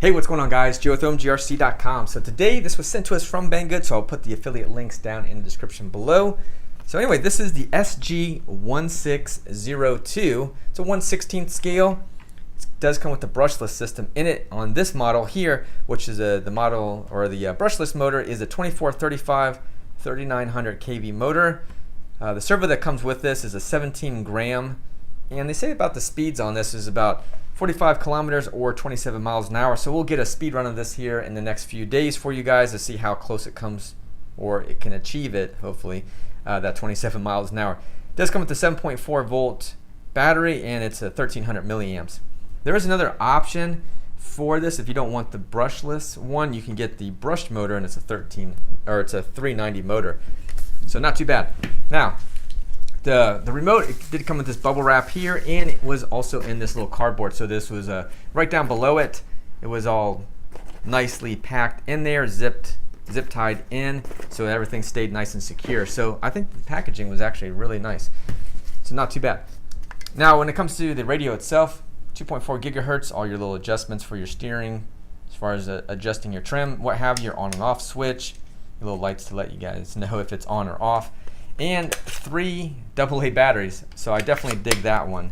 Hey, what's going on, guys? Joe with OMGRC.com. So today, this was sent to us from Banggood, so I'll put the affiliate links down in the description below. So anyway, this is the SG1602. It's a 1/16 scale. It does come with the brushless system in it. On this model here, which is the model, or the brushless motor, is a 2435 3900 kV motor. The servo that comes with this is a 17 gram, and they say about the speeds on this is about 45 kilometers or 27 miles an hour. So we'll get a speed run of this here in the next few days for you guys to see how close it comes, or it can achieve it, hopefully, that 27 miles an hour. It does come with a 7.4 volt battery, and it's a 1300 milliamps. There is another option for this. If you don't want the brushless one, you can get the brushed motor, and it's a 390 motor. So not too bad. Now, the remote, it did come with this bubble wrap here, and it was also in this little cardboard. So this was right down below it. It was all nicely packed in there, zip tied in, so everything stayed nice and secure. So I think the packaging was actually really nice. So not too bad. Now, when it comes to the radio itself, 2.4 gigahertz, all your little adjustments for your steering, as far as adjusting your trim, what have you, your on and off switch, your little lights to let you guys know if it's on or off, and 3 AA batteries. So I definitely dig that one.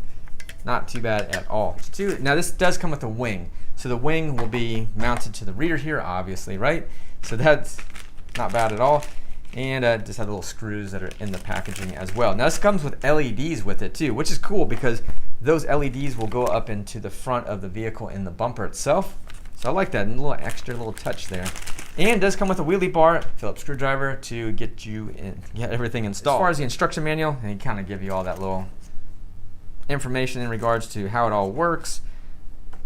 Not too bad at all. Now this does come with a wing. So the wing will be mounted to the rear here, obviously, right? So that's not bad at all. And just have the little screws that are in the packaging as well. Now this comes with LEDs with it too, which is cool because those LEDs will go up into the front of the vehicle in the bumper itself. So I like that, and a little extra little touch there. And it does come with a wheelie bar, Phillips screwdriver to get everything installed. As far as the instruction manual, they kind of give you all that little information in regards to how it all works,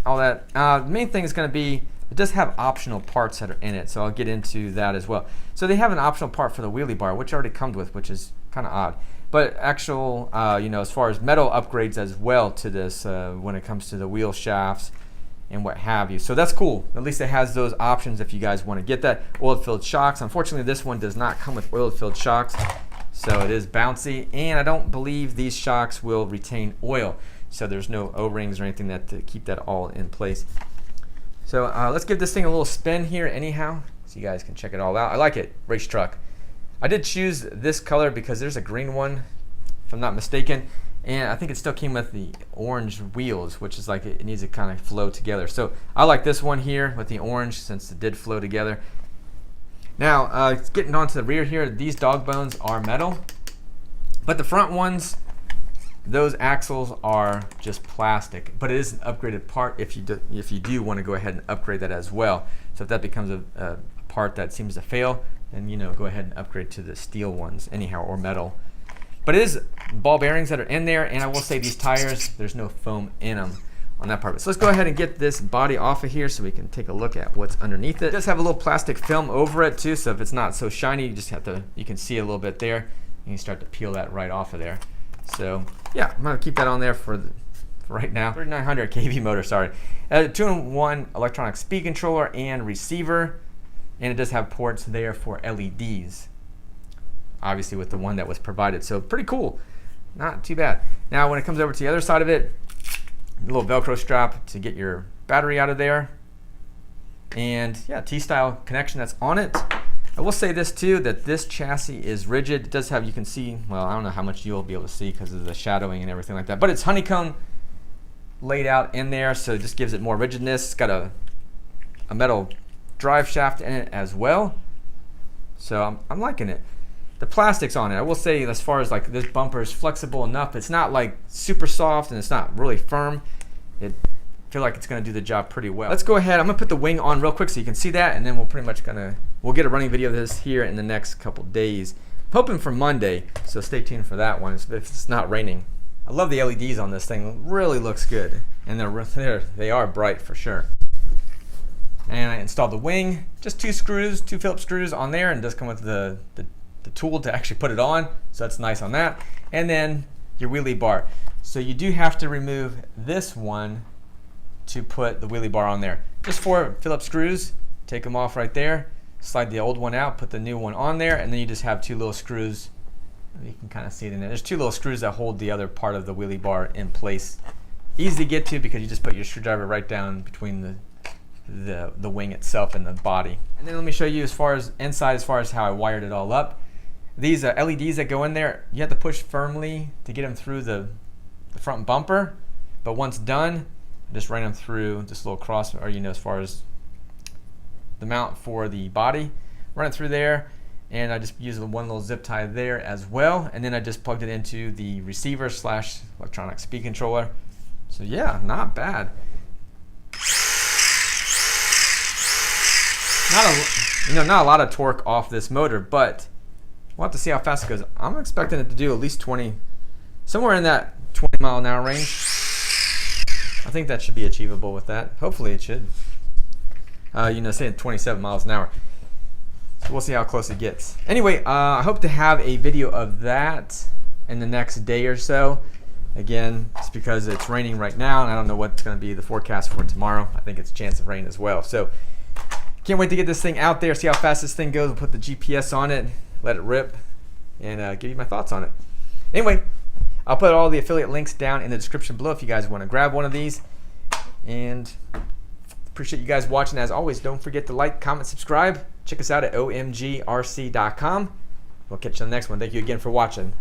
all that. The main thing is going to be, it does have optional parts that are in it, so I'll get into that as well. So they have an optional part for the wheelie bar, which already comes with, which is kind of odd. But actual, as far as metal upgrades as well to this, when it comes to the wheel shafts and what have you. So that's cool. At least it has those options if you guys want to get that. Oil-filled shocks. Unfortunately, this one does not come with oil-filled shocks, so it is bouncy. And I don't believe these shocks will retain oil, so there's no O-rings or anything to keep that all in place. So let's give this thing a little spin here anyhow, so you guys can check it all out. I like it. Race truck. I did choose this color because there's a green one, if I'm not mistaken. And I think it still came with the orange wheels, which is like it needs to kind of flow together. So I like this one here with the orange, since it did flow together. Now, getting onto the rear here, these dog bones are metal, but the front ones, those axles are just plastic. But it is an upgraded part if you do want to go ahead and upgrade that as well. So if that becomes a part that seems to fail, then go ahead and upgrade to the steel ones anyhow, or metal. But it is ball bearings that are in there, and I will say these tires, there's no foam in them on that part. So let's go ahead and get this body off of here so we can take a look at what's underneath it. It does have a little plastic film over it too, so if it's not so shiny, you just have to, you can see a little bit there, and you start to peel that right off of there. So yeah, I'm gonna keep that on there for right now. 3900 kV motor, sorry. 2-in-1 electronic speed controller and receiver, and it does have ports there for LEDs. Obviously with the one that was provided, so pretty cool, not too bad. Now when it comes over to the other side of it, a little Velcro strap to get your battery out of there, and yeah, T-style connection that's on it. I will say this too, that this chassis is rigid. It does have, you can see, well, I don't know how much you'll be able to see because of the shadowing and everything like that, but it's honeycomb laid out in there, so it just gives it more rigidness. It's got a metal drive shaft in it as well, so I'm liking it. The plastics on it, I will say, as far as like this bumper is flexible enough. It's not like super soft, and it's not really firm. I feel like it's going to do the job pretty well. Let's go ahead. I'm going to put the wing on real quick so you can see that, and then we'll pretty much we'll get a running video of this here in the next couple days. I'm hoping for Monday, so stay tuned for that one if it's not raining. I love the LEDs on this thing. It really looks good, and they are bright for sure. And I installed the wing, just 2 Phillips screws on there, and it does come with the tool to actually put it on, so that's nice on that. And then your wheelie bar. So you do have to remove this one to put the wheelie bar on there. Just 4 Phillips screws, take them off right there, slide the old one out, put the new one on there, and then you just have 2 little screws. You can kind of see it in there. There's 2 little screws that hold the other part of the wheelie bar in place. Easy to get to because you just put your screwdriver right down between the wing itself and the body. And then let me show you as far as inside, as far as how I wired it all up. These LEDs that go in there, you have to push firmly to get them through the front bumper, but once done, just run them through this little cross, or as far as the mount for the body, run it through there, and I just use one little zip tie there as well, and then I just plugged it into the receiver / electronic speed controller. So yeah, not bad. Not a lot of torque off this motor, but we'll have to see how fast it goes. I'm expecting it to do at least 20, somewhere in that 20 mile an hour range. I think that should be achievable with that. Hopefully it should. Saying 27 miles an hour. So we'll see how close it gets. Anyway, I hope to have a video of that in the next day or so. Again, it's because it's raining right now, and I don't know what's going to be the forecast for tomorrow. I think it's a chance of rain as well. So can't wait to get this thing out there, see how fast this thing goes. We'll put the GPS on it, let it rip, and give you my thoughts on it. Anyway, I'll put all the affiliate links down in the description below if you guys want to grab one of these. And appreciate you guys watching. As always, don't forget to like, comment, subscribe. Check us out at omgrc.com. We'll catch you on the next one. Thank you again for watching.